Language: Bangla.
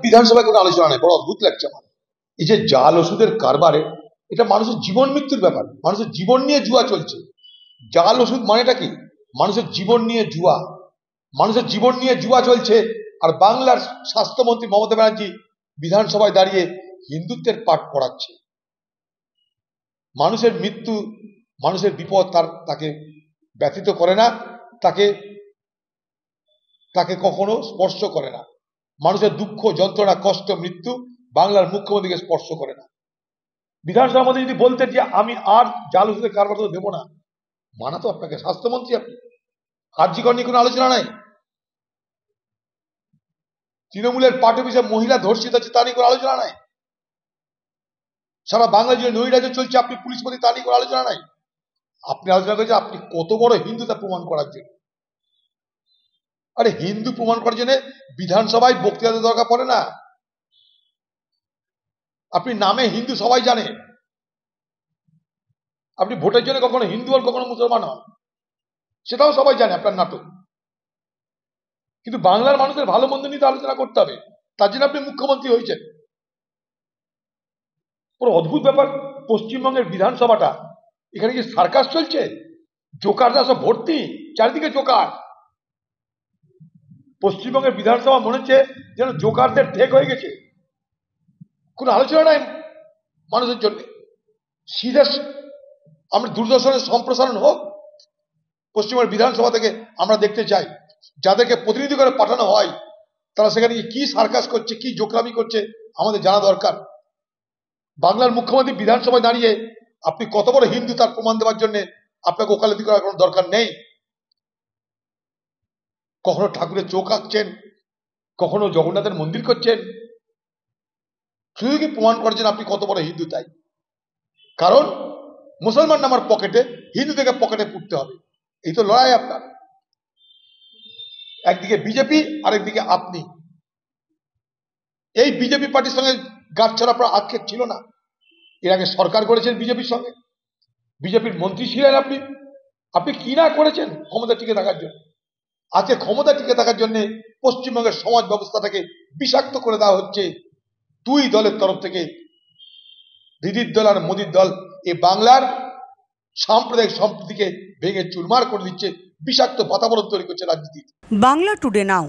বিধানসভায় কোনো আলোচনা নেই। বড় অদ্ভুত লাগছে আমার এই যে জাল ওষুধের কারবারে। এটা মানুষের জীবন মৃত্যুর ব্যাপার, মানুষের জীবন নিয়ে জুয়া চলছে। জাল ওষুধ মানেটা কি? মানুষের জীবন নিয়ে জুয়া, মানুষের জীবন নিয়ে জুয়া চলছে। আর বাংলার স্বাস্থ্যমন্ত্রী মমতা ব্যানার্জি বিধানসভায় দাঁড়িয়ে হিন্দুত্বের পাঠ পড়াচ্ছে। মানুষের মৃত্যু, মানুষের বিপদ তাকে ব্যথিত করে না, তাকে তাকে কখনো স্পর্শ করে না। মানুষের দুঃখ, যন্ত্রণা, কষ্ট, মৃত্যু বাংলার মুখ্যমন্ত্রীকে স্পর্শ করে না। বিধানসভার মধ্যে যদি বলতেন যে আমি আর জাল ওষুধের কারবার তো দেবো না, মানা তো আপনাকে, স্বাস্থ্যমন্ত্রী আপনি। কার্যকর নিয়ে কোনো আলোচনা নাই। তৃণমূলের পার্টি অফিসে মহিলা ধর্ষিত আছে, তা নিয়ে কোনো আলোচনা নাই। সারা বাংলা জুড়ে নৈরাজ্য চলছে, আপনি পুলিশ মন্ত্রী, তা নিয়ে কোনো আলোচনা নাই। আপনি আলোচনা করেছেন আপনি কত বড় হিন্দু তা প্রমাণ করার জন্য। আরে হিন্দু প্রমাণ করার জন্য বিধানসভায় বক্তৃতা দেওয়ার দরকার পড়ে না। আপনি নামে হিন্দু, সবাই জানে। আপনি ভোটের জন্য কখনো হিন্দু হন, কখনো মুসলমান হন, সেটাও সবাই জানে আপনার নাটক। কিন্তু বাংলার মানুষের ভালো মন্দ নিয়ে তো আলোচনা করতে হবে, তার জন্য আপনি মুখ্যমন্ত্রী হয়েছেন। পুরো অদ্ভুত ব্যাপার পশ্চিমবঙ্গের বিধানসভাটা। এখানে কি সার্কাস চলছে? জোকাররা সব ভর্তি, চারিদিকে জোকার। পশ্চিমবঙ্গের বিধানসভা মনে হচ্ছে যেন জোকারদের ঠেক হয়ে গেছে। কোনো আলোচনা নাই মানুষের জন্য। সিধে আমরা দূরদর্শনের সম্প্রসারণ হোক পশ্চিমবঙ্গের বিধানসভা থেকে, আমরা দেখতে চাই। যাদেরকে প্রতিনিধি করে পাঠানো হয় তারা সেখানে কি সার্কাস করছে, কি জোকরামি করছে আমাদের জানা দরকার। বাংলার মুখ্যমন্ত্রী বিধানসভায় দাঁড়িয়ে আপনি কত বড় হিন্দু তার প্রমাণ দেওয়ার জন্য আপনাকে ওকালতি করার কোনো দরকার নেই। কখনো ঠাকুরের চোখ আঁকছেন, কখনো জগন্নাথের মন্দির করছেন, শুধু কি প্রমাণ করছেন আপনি কত বড় হিন্দু তাই। কারণ মুসলমান নামার পকেটে, হিন্দু থেকে পকেটে পুড়তে হবে, এই তো লড়াই আপনার। একদিকে বিজেপি, আরেকদিকে আপনি। এই বিজেপি পার্টির সঙ্গে গাঁটছড়া আপনার আক্ষেপ ছিল না? এর আগে সরকার করেছেন বিজেপির সঙ্গে, বিজেপির মন্ত্রী ছিলেন আপনি। আপনি কি না করেছেন ক্ষমতা টিকে থাকার জন্য? আজকে ক্ষমতা টিকে থাকার জন্য পশ্চিমবঙ্গের সমাজ ব্যবস্থাটাকে বিষাক্ত করে দেওয়া হচ্ছে দুই দলের তরফ থেকে। দিদির দল আর মোদির দল এই বাংলার সাম্প্রদায়িক সম্প্রীতিকে ভেঙে চুরমার করে দিচ্ছে, বিষাক্ত বাতাবরণ তৈরি করছে রাজনীতি। বাংলা টুডে নাও